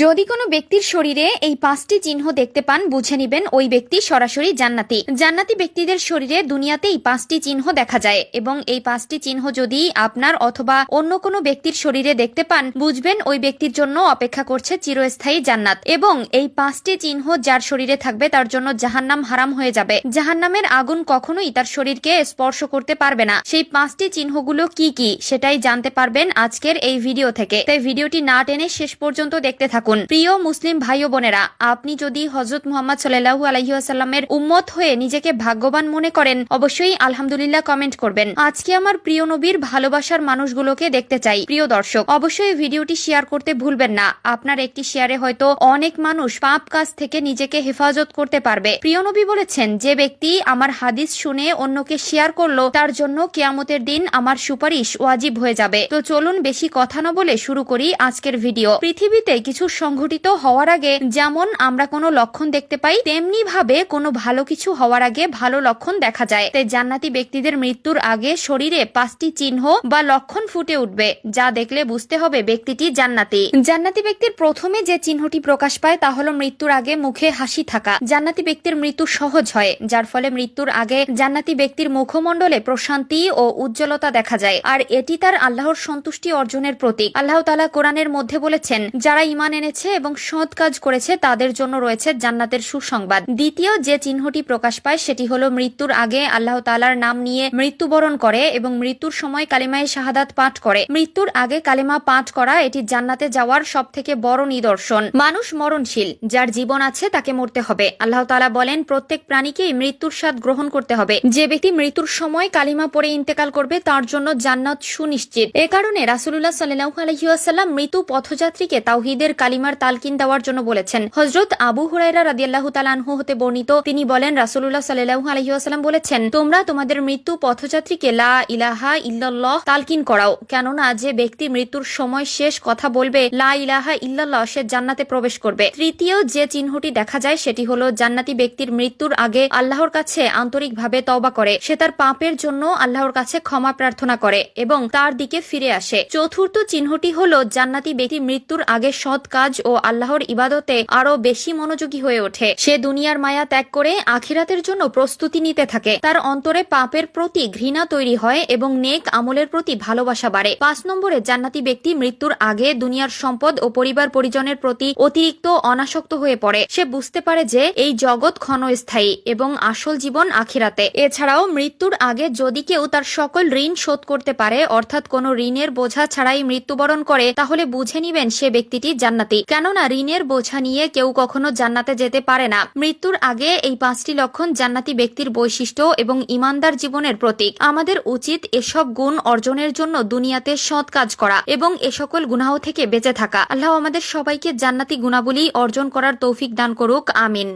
যদি কোনো ব্যক্তির শরীরে এই 5টি চিহ্ন দেখতে পান বুঝে নিবেন ওই ব্যক্তি সরাসরি জান্নাতি। জান্নাতি ব্যক্তিদের শরীরে দুনিয়াতেই 5টি চিহ্ন দেখা যায় এবং এই 5টি চিহ্ন যদি আপনার অথবা অন্য কোনো ব্যক্তির শরীরে দেখতে পান বুঝবেন ওই ব্যক্তির জন্য অপেক্ষা করছে চিরস্থায়ী জান্নাত। এবং এই 5টি চিহ্ন যার শরীরে থাকবে তার জন্য জাহান্নাম হারাম হয়ে যাবে। জাহান্নামের আগুন কখনোই তার শরীরকে স্পর্শ করতে পারবে না। সেই 5টি চিহ্নগুলো কি কি সেটাই জানতে পারবেন আজকের এই ভিডিও থেকে, তাই ভিডিওটি না টেনে শেষ পর্যন্ত দেখতে থাকুন। প্রিয় মুসলিম ভাই ও বোনেরা, আপনি যদি হযরত মুহাম্মদ সাল্লাল্লাহু আলাইহি ওয়াসাল্লামের উম্মত হয়ে নিজেকে ভাগ্যবান মনে করেন অবশ্যই আলহামদুলিল্লাহ কমেন্ট করবেন। আজকে আমার প্রিয় নবীর ভালোবাসার মানুষগুলোকে দেখতে চাই। প্রিয় দর্শক, অবশ্যই ভিডিওটি শেয়ার করতে ভুলবেন না। আপনার একটি শেয়ারে হয়তো অনেক মানুষ পাপ কাজ থেকে নিজেকে হেফাজত করতে পারবে। প্রিয় নবী বলেছেন, যে ব্যক্তি আমার হাদিস শুনে অন্যকে শেয়ার করলো তার জন্য কিয়ামতের দিন আমার সুপারিশ ওয়াজিব হয়ে যাবে। তো চলুন বেশি কথা না বলে শুরু করি আজকের ভিডিও। পৃথিবীতে কিছু সংঘটিত হওয়ার আগে যেমন আমরা কোনো লক্ষণ দেখতে পাই, তেমনি ভাবে কোনো ভালো কিছু হওয়ার আগে ভালো লক্ষণ দেখা যায়। তাই জান্নাতি ব্যক্তিদের মৃত্যুর আগে শরীরে 5টি চিহ্ন বা লক্ষণ ফুটে উঠবে, যা দেখলে বুঝতে হবে ব্যক্তিটি জান্নাতি। জান্নাতি ব্যক্তির প্রথমে যে চিহ্নটি প্রকাশ পায় তা হলো মৃত্যুর আগে মুখে হাসি থাকা। জান্নাতি ব্যক্তির মৃত্যু সহজ হয়, যার ফলে মৃত্যুর আগে জান্নাতি ব্যক্তির মুখমণ্ডলে প্রশান্তি ও উজ্জ্বলতা দেখা যায়, আর এটি তার আল্লাহর সন্তুষ্টি অর্জনের প্রতীক। আল্লাহ তাআলা কোরআনের মধ্যে বলেছেন, যারা ঈমান এনেছে এবং সৎ কাজ করেছে তাদের জন্য রয়েছে জান্নাতের সুসংবাদ। দ্বিতীয় যে চিহ্নটি প্রকাশ পায় সেটি হলো মৃত্যুর আগে আল্লাহ তাআলার নাম নিয়ে মৃত্যুবরণ করে এবং মৃত্যুর সময় কালিমায়ে শাহাদাত পাঠ করে। মৃত্যুর আগে কালিমা পাঠ করা এটি জান্নাতে যাওয়ার সবথেকে বড় নিদর্শন। মানুষ মরণশীল, যার জীবন আছে তাকে মরতে হবে। আল্লাহ তাআলা বলেন, প্রত্যেক প্রাণীকেই মৃত্যুর স্বাদ গ্রহণ করতে হবে। যে ব্যক্তি মৃত্যুর সময় কালিমা পড়ে ইন্তেকাল করবে তার জন্য জান্নাত সুনিশ্চিত। এ কারণে রাসূলুল্লাহ সাল্লাল্লাহু আলাইহি ওয়াসাল্লাম মৃত্যু পথযাত্রীকে তাওহীদের কালিমার তালকিন দেওয়ার জন্য বলেছেন। হযরত আবু হুরায়রা রাদিয়াল্লাহু তাআলা আনহু হতে বর্ণিত, তিনি বলেন, রাসূলুল্লাহ সাল্লাল্লাহু আলাইহি ওয়াসাল্লাম বলেছেন, তোমরা তোমাদের মৃত্যু পথযাত্রীকে লা ইলাহা ইল্লাল্লাহ তালকিন করাও, কেননা যে ব্যক্তি মৃত্যুর সময় শেষ কথা বলবে লা ইলাহা ইল্লাল্লাহ সে জান্নাতে প্রবেশ করবে। তৃতীয় যে চিহ্নটি দেখা যায় সেটি হলো জান্নাতি ব্যক্তির মৃত্যুর আগে আল্লাহর কাছে আন্তরিকভাবে তওবা করে, সে তার পাপের জন্য আল্লাহর কাছে ক্ষমা প্রার্থনা করে এবং তার দিকে ফিরে আসে। চতুর্থ চিহ্নটি হলো জান্নাতি ব্যক্তি মৃত্যুর আগে সৎ কাজ ও আল্লাহর ইবাদতে আরো বেশি মনোযোগী হয়ে ওঠে। সে দুনিয়ার মায়া ত্যাগ করে আখিরাতের জন্য প্রস্তুতি নিতে থাকে। তার অন্তরে পাপের প্রতি ঘৃণা তৈরি হয় এবং নেক আমলের প্রতি ভালোবাসা বাড়ে। 5 নম্বরে জান্নাতি ব্যক্তি মৃত্যুর আগে দুনিয়ার সম্পদ ও পরিবার পরিজনের প্রতি অতিরিক্ত অনাসক্ত হয়ে পড়ে। সে বুঝতে পারে যে এই জগৎ ক্ষণস্থায়ী এবং আসল জীবন আখিরাতে। এছাড়াও মৃত্যুর আগে যদি কেউ তার সকল ঋণ শোধ করতে পারে, অর্থাৎ কোনো ঋণের বোঝা ছাড়াই মৃত্যুবরণ করে, তাহলে বুঝে নিবেন সে ব্যক্তিটি জান্নাতি। কেননা ঋণের বোঝা নিয়ে কেউ কখনো জান্নাতে যেতে পারে না। মৃত্যুর আগে এই 5টি লক্ষণ জান্নাতি ব্যক্তির বৈশিষ্ট্য এবং ঈমানদার জীবনের প্রতীক। আমাদের উচিত এসব গুণ অর্জনের জন্য দুনিয়াতে সৎ কাজ করা এবং এ সকল গুনাহ থেকে বেঁচে থাকা। আল্লাহ আমাদের সবাইকে জান্নাতি গুণাবলী অর্জন করার তৌফিক দান করুক, আমিন।